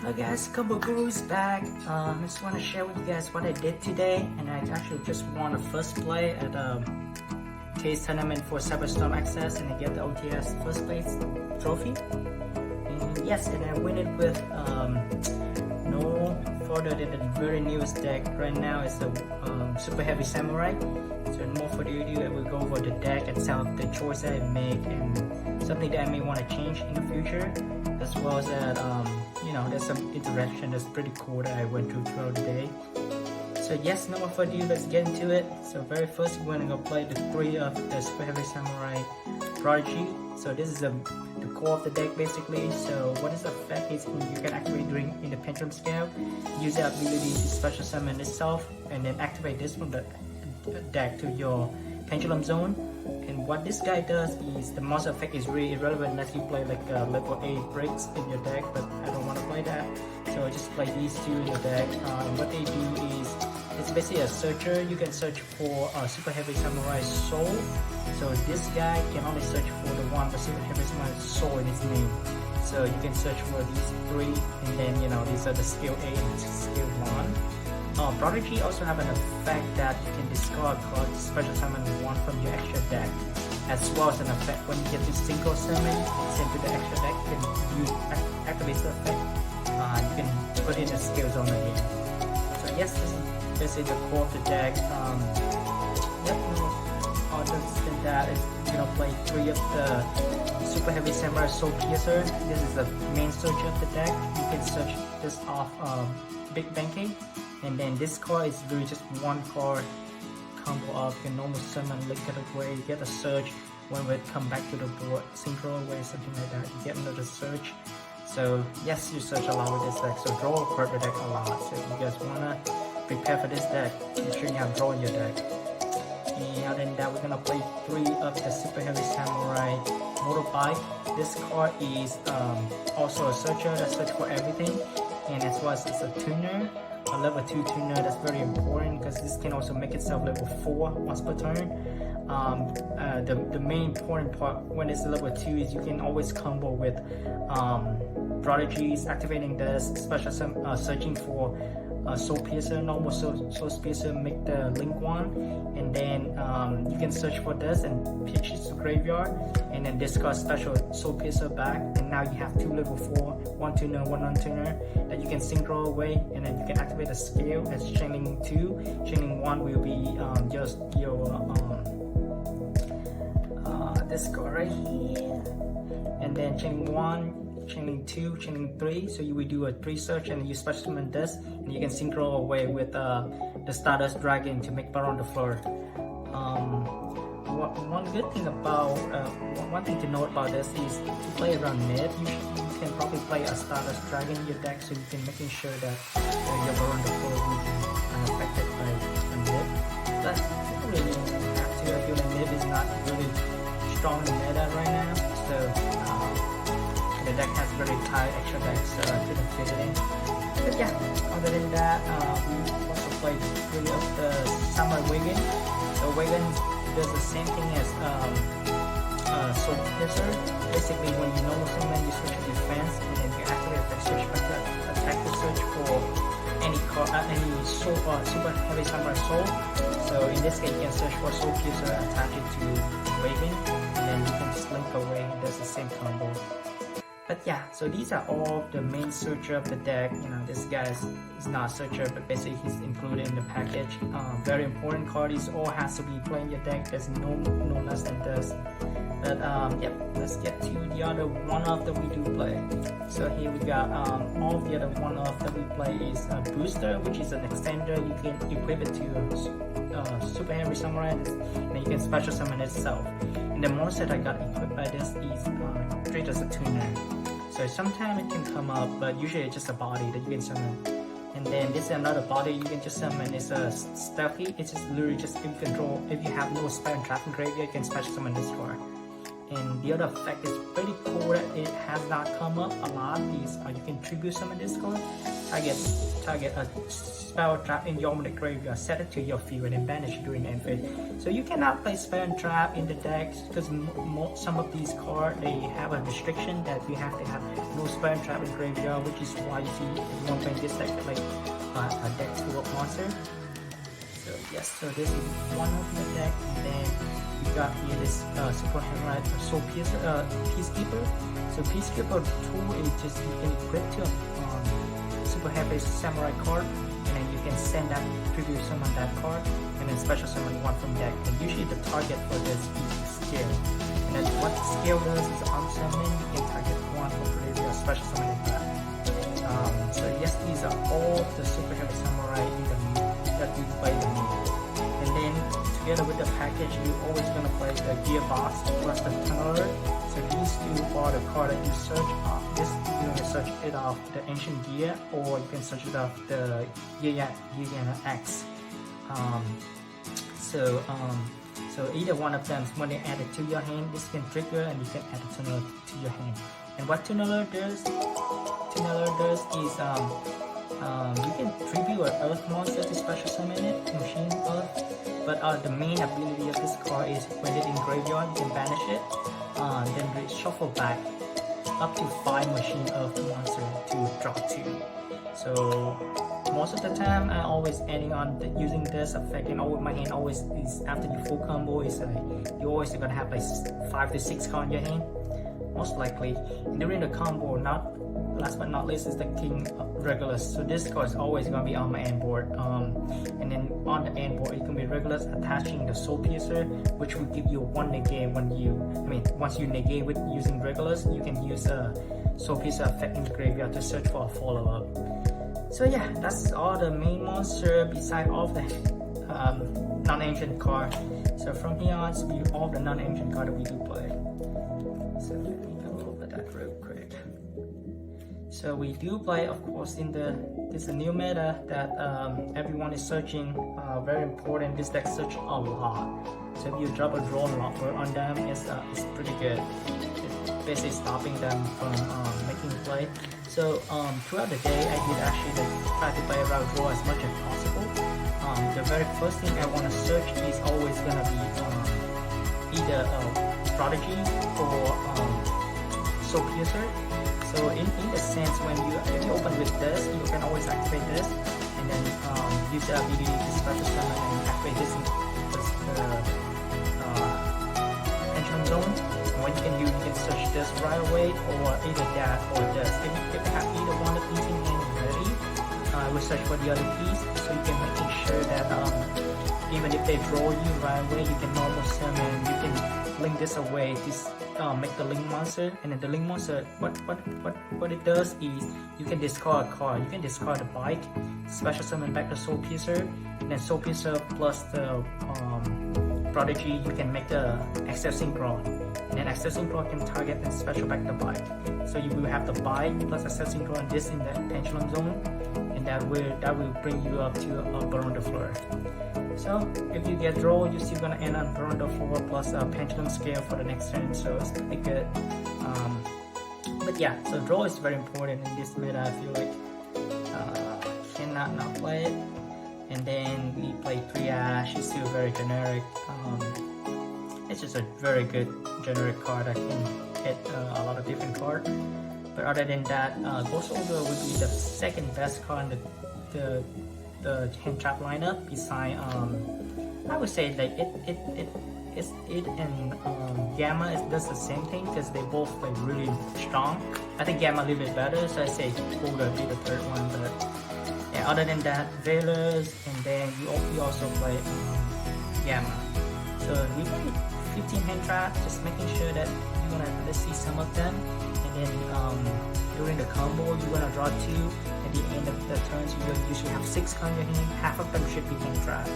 Hi guys, Combo Guru's back. I just want to share with you guys what I did today, and I actually just won a first play at TCG tournament for Cyberstorm Access, and I get the OTS first place trophy. And yes, and I win it with no further than the very newest deck right now is the Super Heavy Samurai. So no more further ado, I will go over the deck itself, the choice I make, and something that I may want to change in the future, as well as that you know, there's some interaction that's pretty cool that I went through throughout the day. So yes, no more further ado, let's get into it. So very first, we're gonna go play the 3 of the Super Heavy Samurai Prodigy. So this is the core of the deck basically. So what is the effect is you can activate during in the Pendulum Scale, use the ability to special summon itself, and then activate this from the deck to your Pendulum Zone. And what this guy does is the monster effect is really irrelevant unless you play like level 8 bricks in your deck, but I don't want to play that, so I just play these two in the deck. And what they do is it's basically a searcher. You can search for Super Heavy Samurai Soul. So this guy can only search for the one with Super Heavy Samurai Soul in his name. So you can search for these 3, and then you know these are the skill 8 and skill 1. Prodigy also have an effect that you can discard cards, special summon one from your extra deck, as well as an effect when you get to single summon, send to the extra deck, you can use activate the effect. You can put in a skill zone again. So yes, this is the core of the deck. Yep. Other than that, you're gonna play 3 of the Super Heavy Samurai Soul Piercer. This is the main searcher of the deck. You can search this off Big Banking. And then this card is really just one card combo of your normal summon, link it away, get a search, when we come back to the board, synchro away, something like that, you get another search. So yes, you search a lot with this deck, so draw a card the deck a lot. So if you guys wanna prepare for this deck, make sure you have draw in your deck. And other than that, we're gonna play 3 of the Super Heavy Samurai Motorbike. This card is also a searcher that search for everything, and as well as it's a tuner. A level 2 tuner, that's very important because this can also make itself level 4 once per turn. The main important part when it's level 2 is you can always combo with Prodigies, activating this special searching for Soul Piercer, normal Soul Piercer, make the link one, and then you can search for this and pitch it to graveyard, and then discard special Soul Piercer back, and now you have 2 level 4, 1 tuner, 1 non-tuner that you can synchro away, and then you can activate a scale as chaining 2. Chaining 1 will be just your this card right here, and then chaining 1, chaining 2, chaining 3, so you will do a 3 search and you special summon this, and you can synchro away with the Stardust Dragon to make Baron the Floor. One good thing about, one thing to note about this is to play around mid, you can probably play a Stardust Dragon in your deck, so you can making sure that your Baron the Floor will be unaffected by a mid. But you don't really have to. I feel like mid is not really strong in meta right now, so the deck has very high extra decks, so I couldn't fit it in. But yeah, other than that, we also played 3 of the Summer Wagon. So Wagon does the same thing as Soul Piercer. Basically, when you normal summon, you switch to defense, and then you activate the search button, attack the search for any card, any Soul, Super Heavy Samurai Soul. So in this case, you can search for Soul Piercer, attach it to Wagon, and then you can just link away. Does the same combo. But yeah, so these are all the main searcher of the deck. You know, this guy is not a searcher, but basically he's included in the package. Very important card. These all has to be playing your deck. There's no less than this. But yep, let's get to the other one-off that we do play. So here we got all the other one-off that we play is Booster, which is an extender. You can equip it to Super Heavy Samurai, and then you can special summon itself. And the monster that I got equipped by this is treated as a tuner. So sometimes it can come up, but usually it's just a body that you can summon. And then this is another body you can just summon. It's a stealthy. It's just literally just if you control, if you have no spell and trap in graveyard, you can special summon this card. And the other effect is pretty cool that it has not come up a lot. These you can tribute summon this card. Target a spell trap in your opponent graveyard, set it to your field, and then banish during the end phase. So you cannot play spell and trap in the decks because some of these cards they have a restriction that you have to have no spell and trap in graveyard, which is why you see everyone playing this deck like a deck full of monsters. So yes, so this is one of the deck, and then we got here this SUPERHEAVY Soul Peacekeeper. So Peacekeeper tool is just you can equip to SUPERHEAVY Samurai card, and then you can send that preview summon that card, and then special summon one from deck. And usually the target for this is skill. And then what the skill does is arm summon, you can target one for preview special summon that. So yes, these are all the SUPERHEAVY Samurai in the that we play the game. And then together with the package, you're always gonna play the gearbox plus the tunneler. So these two are the card that you search off. This you can search it off the ancient gear, or you can search it off the Gear X. So either one of them, when they add it to your hand, this can trigger and you can add a tunneler to your hand. And what tunneler does is you can tribute an earth monster to special summon it, machine earth. But the main ability of this card is when it's in graveyard, you can banish it, then reshuffle back up to 5 machine earth monster to draw 2. So most of the time, I always ending on using this effect, and my hand always is after the full combo is you always gonna have like 5 to 6 cards in your hand, most likely. And during the combo, last but not least is the King of Regulus. So this card is always gonna be on my end board. And then on the end board, it can be Regulus attaching the Soul Piercer, which will give you 1 negate once you negate with using Regulus, you can use a Soul Piercer effect in the graveyard to search for a follow-up. So yeah, that's all the main monster beside all the non-ancient card. So from here on, it's all the non-ancient card that we do play. So let me go over that real quick. So we do play, of course, this new meta that everyone is searching. Very important. This deck search a lot. So if you drop a draw locker on them, it's pretty good. It's basically stopping them from making play. So throughout the day, I did actually try to play around draw as much as possible. The very first thing I want to search is always gonna be either Prodigy or Soul Piercer. So in the sense, if you open with this, you can always activate this, and then use the ability to special summon and activate this entrance zone. And what you can do, you can search this right away, or either that or this. If you have either one of these in hand ready, I will search for the other piece, so you can make sure that even if they draw you right away, you can normal summon. You can link this away to make the link monster, and then the link monster, what it does is you can discard a card. You can discard the bike, special summon back the Soul Piercer, and then Soul Piercer plus the Prodigy, you can make the Access Synchro, and then Access Synchro can target and special back the bike. So you will have the bike plus Access Synchro and this in the pendulum zone, and that will bring you up to Baron de Fleur. So if you get draw, you're still gonna end on Baron de Fleur plus a pendulum scale for the next turn. So it's pretty good. But yeah, so draw is very important in this meta. I feel like cannot not play it. And then we play Triage. It's still very generic. It's just a very good generic card that can hit a lot of different cards. But other than that, Ghost Ogre would be the second best card in the hand trap lineup. Beside, I would say like it and Gamma does the same thing because they both like really strong. I think Gamma a little bit better, so I say Ogre be the third one. But yeah, other than that, Veilers, and then you also play Gamma. So we play 15 hand trap, just making sure that you're gonna let's see some of them, and then during the combo you're gonna draw 2. At the end of the turns, you usually have 6 cards in your hand. Half of them should be hand traps.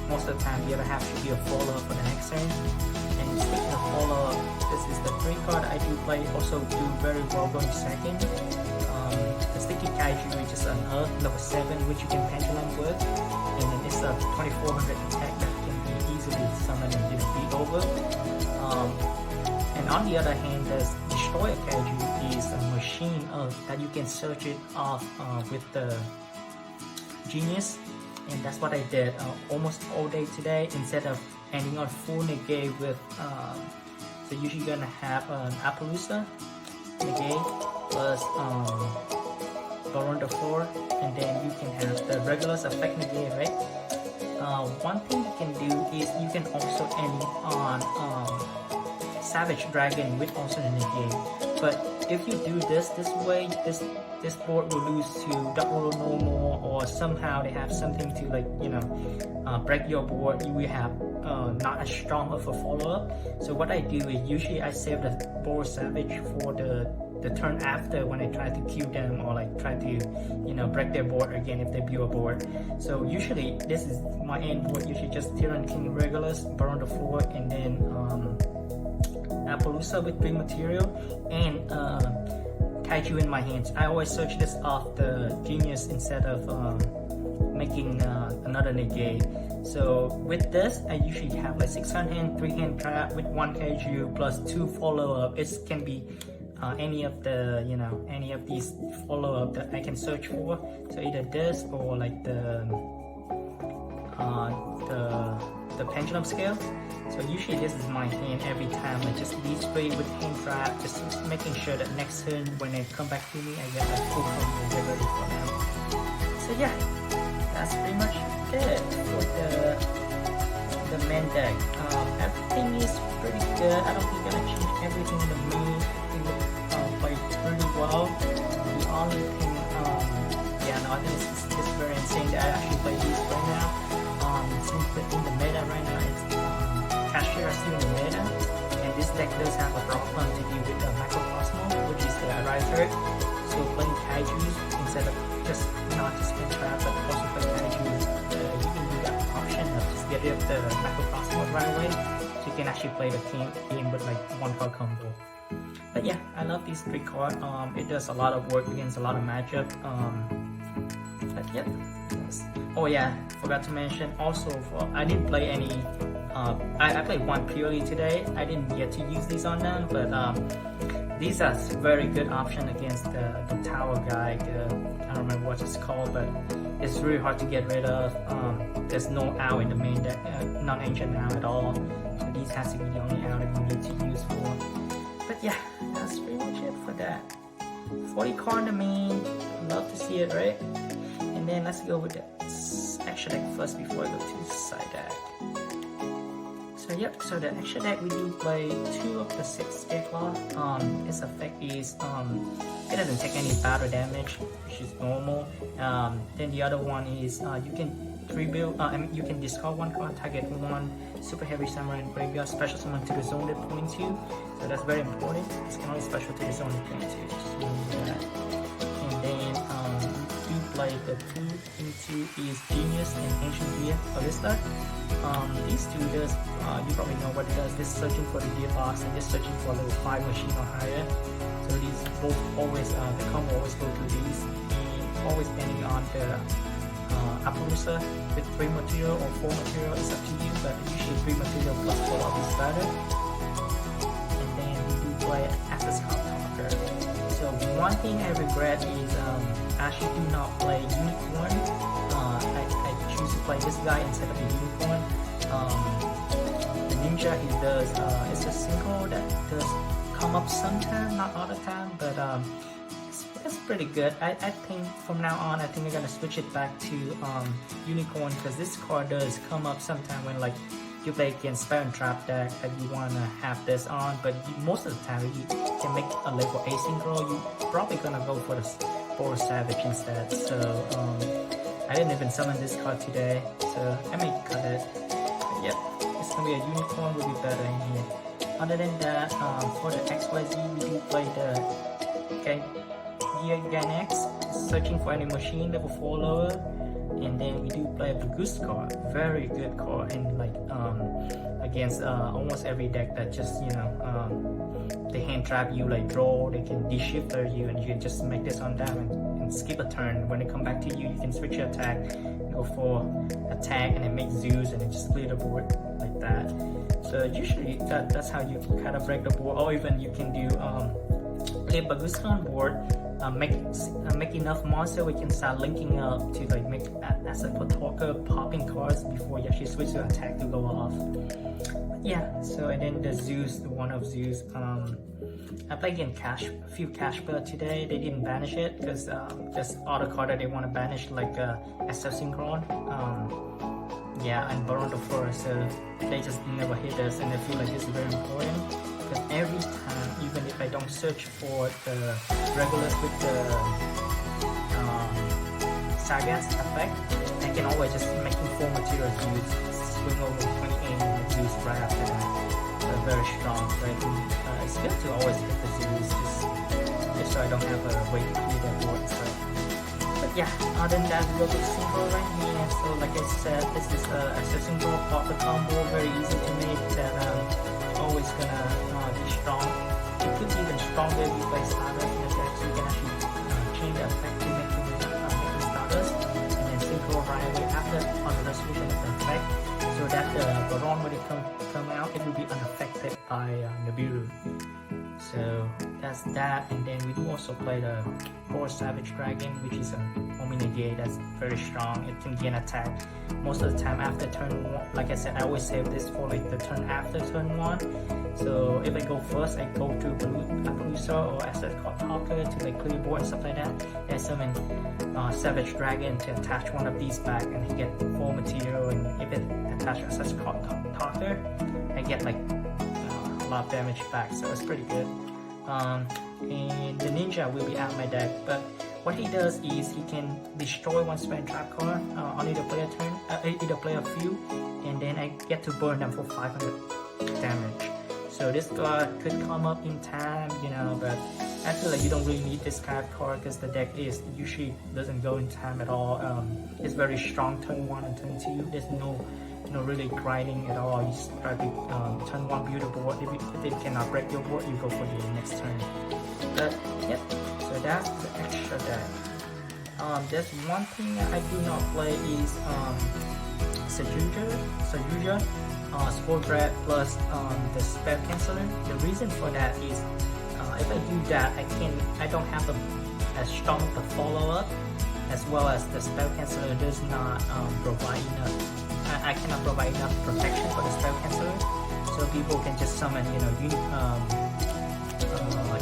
Most of the time, the other half should be a follow-up for the next turn. And speaking of follow-up, this is the 3 card I do play. Also do very well going second. The Sticky Kaiju, which is an Earth level 7, which you can pendulum with, and then it's a 2400 attack that can be easily summoned and beat over. And on the other hand, the Destroyer Kaiju is a machine that you can search it off with the Genius, and that's what I did almost all day today. Instead of ending on full negate with, so usually gonna have an Appaloosa negate plus Baron the 4, and then you can have the regular effect negate, right? One thing you can do is you can also end on Savage Dragon with also the negate. But if you do this way, this board will lose to double normal, or somehow they have something to, like, you know, break your board. You will have not as strong of a follow-up. So what I do is usually I save the board Savage for the turn after, when I try to kill them or like try to, you know, break their board again if they build a board. So usually this is my end board. Usually just Tyrann King Regulus, Baron the 4, and then Appaloosa with 3 material, and Kaiju in my hands. I always search this off the Genius instead of making another negate. So with this, I usually have like 600 hand, 3 hand trap with 1 Kaiju plus 2 follow-up. It can be any of the, you know, any of these follow-up that I can search for. So either this or like the pendulum scale. So usually this is my hand every time. I just these 3 with hand trap, just making sure that next turn when they come back to me, I get like full combo ready for them. So yeah, that's pretty much it for the main deck. Everything is pretty good. I don't think I'm gonna change everything in the main. Played pretty well. The only thing, yeah, no, I think it's very insane that I actually play these right now. Since in the meta right now, it's Cashier is still in the meta, and this deck does have a drop fun to do with the Macrocosmo, which is the Arriver. So playing Kaijus instead of just not just spin trap, but also play Kaijus, you can do that option of just get rid of the Macrocosmo right away. So you can actually play the game with like 1 card combo. But yeah, I love these 3 cards. It does a lot of work against a lot of matchup. But yep. Yes. Oh yeah, forgot to mention also, I didn't play any. I played 1 purely today. I didn't get to use these on them, but these are very good option against the tower guy. I don't remember what it's called, but it's really hard to get rid of. There's no owl in the main deck, non-ancient owl at all. So these has to be the only owl that you need to use for. But yeah, that's pretty much it for that. 40 card in the main, love to see it, right? And then let's go with the extra deck first before I go to the side deck. So yep, so the extra deck we do play 2 of the 6 Scareclaw. Its effect is it doesn't take any battle damage, which is normal. Then the other one is you can rebuild. You can discard 1 card, target 1 super heavy samurai in graveyard, special summon to the zone they're pointing to. So that's very important. It's only special to the zone they're pointing to. Just remember that. And then we play the 2 into is Genius and Ancient Gear Ballista. These 2 does, you probably know what it does. This searching for the gear box and this searching for level 5 machine or higher. So these both always, the combo always go to these. Always depending on the Appaloosa with 3 material or 4 material, it's up to you, but usually 3 material plus 4 is better. And then we do play Access Card Talker. So one thing I regret is I actually do not play Unicorn. I choose to play this guy instead of the Unicorn. The Ninja, he does, it's a single that does come up sometime, not all the time, but it's pretty good. I think from now on, I think we're gonna switch it back to Unicorn, because this card does come up sometime when like you play against Spell and Trap deck that you wanna have this on, but most of the time you can make a level A synchro. You're probably gonna go for the Boar Savage instead. So I didn't even summon this card today, so I may cut it. But yep, it's gonna be a Unicorn, will be better in here. Other than that, for the XYZ, we do play the Ganex, searching for any machine level 4 lower, and then we do play the Goose card, very good card, and like against almost every deck that just, you know, they hand trap you, like draw, they can de-shifter you, and you can just make this on them and skip a turn. When they come back to you, you can switch your attack, go for attack, and then make Zeus, and then just clear the board like that. So usually that's how you kind of break the board, or even you can do play Baguska on board, make enough monster we can start linking up to like make asset talker popping cards before you actually switch to attack to go off. Yeah, so and then the Zeus, the one of Zeus, I played in a few cash build today. They didn't banish it because just auto card that they want to banish, like SF Synchron, yeah, and Baron the Forest, so they just never hit us, and I feel like this is very important because every time, even if I don't search for the regulars with the Sagas effect, I can always just making 4 materials use, swing over 28 and use right after that. They're very strong, right? It's good to always get the Zeus, just so I don't have a way to clear that board. So. But yeah, other than that, we go to Synchro right here. So like I said, this is a Synchro Popper combo, very easy to make, that always gonna be strong. It could be even stronger if you play Stardust in the deck, so you can actually change the effect to make it Stardust, and then Synchro right away after on the resolution of the effect, so that the Baron, when it come out, it will be unaffected by Nibiru. So that's that, and then we do also play the Core Savage Dragon, which is a Omni-Negate that's very strong. It can gain attack most of the time after turn 1. Like I said, I always save this for like the turn after turn 1. So if I go first, I go to Appaloosa or Asset Talker to like clear board and stuff like that. I summon Savage Dragon to attach one of these back, and I get 4 material, and if it attaches Asset Talker, I get like a lot of damage back, so it's pretty good. And the Ninja will be out of my deck, but what he does is he can destroy one spell and trap card on either play a turn, either play a few, and then I get to burn them for 500 damage. So this card could come up in time, you know, but I feel like you don't really need this kind of card because the deck usually doesn't go in time at all. It's very strong turn 1 and turn 2. There's no really grinding at all. You try to turn 1 build a board. If it cannot break your board, you go for the next turn. But yep, so that's the extra deck. There's one thing I do not play is Sajuja, Spore Dread plus the Spell Canceller. The reason for that is if I do that, I don't have as strong the follow up, as well as the Spell Canceller does not provide enough. I cannot provide enough protection for the Spell Canceller, so people can just summon, you know,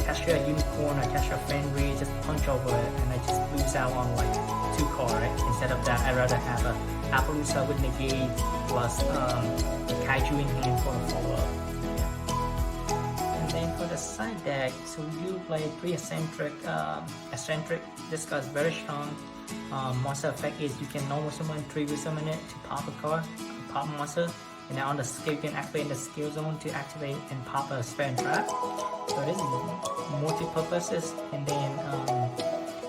Cassia Unicorn or Cassia Fenrir, just punch over it, and I just lose out on like 2 cards, right? Instead of that, I'd rather have a Appaloosa with Negate plus the Kaiju in hand for the follow-up. Yeah. And then for the side deck, so we do play 3 Eccentric. This card is very strong. Monster effect is you can normal summon, trigger summon it to pop a card, pop a monster, and then on the skill you can activate in the skill zone to activate and pop a spell and trap. So this is multi-purposes. And then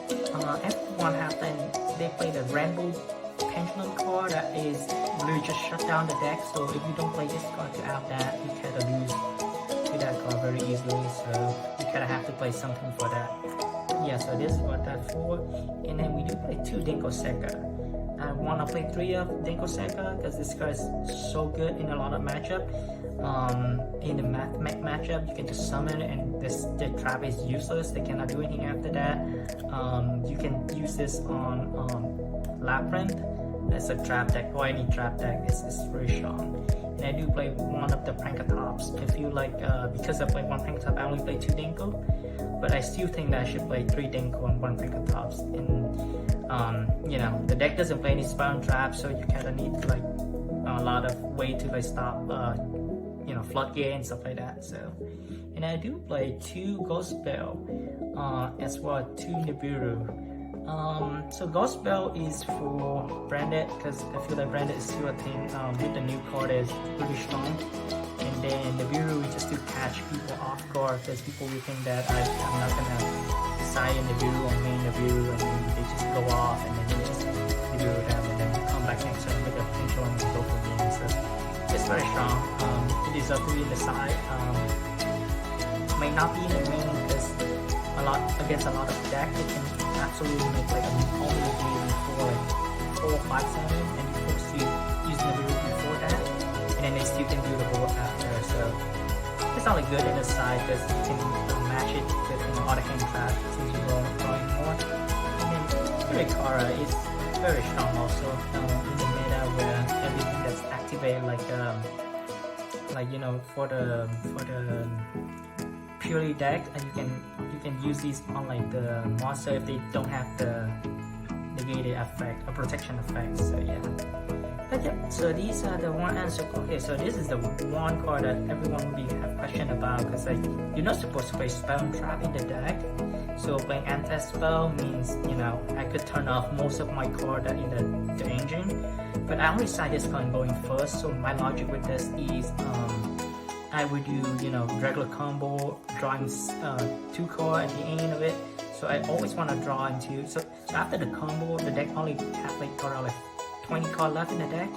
F1 happen, they play the Rainbow Pendulum card that is really just shut down the deck. So if you don't play this card to out that, you kind of lose to that card very easily. So you kind of have to play something for that. Yeah, so this is what that's for. And then we do play 2 Denko Seka. I want to play 3 of Denko Seka because this card is so good in a lot of matchup. In the matchup, you can just summon it, and the trap is useless. They cannot do anything after that. You can use this on Labyrinth. That's a trap deck, or any trap deck. It's very strong. And I do play one of the Prankatops. I feel like because I play 1 Prankatop, I only play 2 Denko. But I still think that I should play 3 Denko and 1 Prankatops. And you know, the deck doesn't play any spell and traps, so you kind of need like a lot of way to like stop you know, floodgate and stuff like that. So, and I do play 2 Ghost Spell as well as 2 Nibiru. So Ghost Spell is for Branded because I feel like Branded is still a thing with the new card is really strong. And then Nibiru is just to catch people off guard because people will think that I'm not gonna side Nibiru or main Nibiru, and then they just go off and then they just Nibiru them and then come back next turn with a pendulum and go for game. So it's very strong. It is up to be in the side. Might not be in the main because against a lot of deck it can absolutely make like a only game for like 4 or 5 7, and you force to use Nibiru before that. And then then they still can do the board after. So it's only good in the side because you can match it with other hand trap since you're drawing more. And then Kirikara is very strong also in the meta where everything that's activated like you know for the purely deck, and you can use these on like the monster if they don't have the negated effect or protection effect. So yeah. But yeah, so these are the one answer. Okay, so this is the one card that everyone will have question about because like you're not supposed to play spell and trap in the deck. So playing anti-spell means, you know, I could turn off most of my card in the engine. But I only decide this card going first. So my logic with this is I would do, you know, regular combo, drawing 2 cards at the end of it. So I always want to draw into. So after the combo, the deck only have like around like 20 cards left in the deck.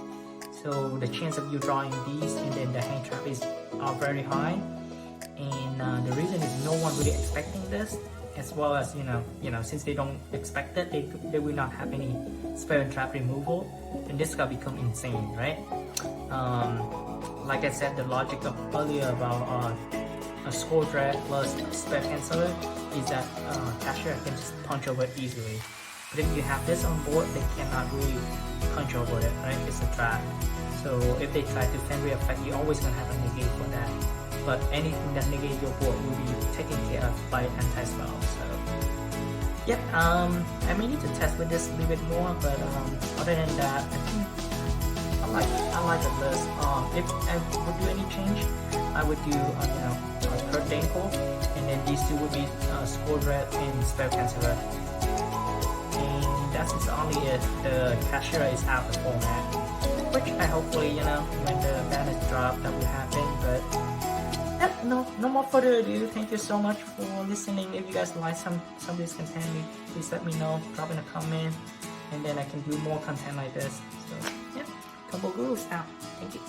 So the chance of you drawing these and then the hand trap are very high. And the reason is no one really expecting this, as well as you know since they don't expect it, they will not have any spell and trap removal, and this gonna become insane, right? Like I said, the logic of earlier about a score drag plus spell canceller is that cashier can just punch over it easily. But if you have this on board, they cannot really punch over it, right? It's a trap. So if they try to Fenrir effect, you're always gonna have a negate for that. But anything that negates your board will be taken care of by anti-spell. So yeah, I may need to test with this a little bit more, but other than that, I think I like the list. If I would do any change, I would do Kurt Danko, and then these two would be Score Red and Spell Canceller. And that's only it. The cashier is out of the format, which I hopefully when the ban is dropped that will happen. But no more further ado. Thank you so much for listening. If you guys like some of this content, please let me know. Drop in a comment, and then I can do more content like this. So yeah, Combo Gurus out. Thank you.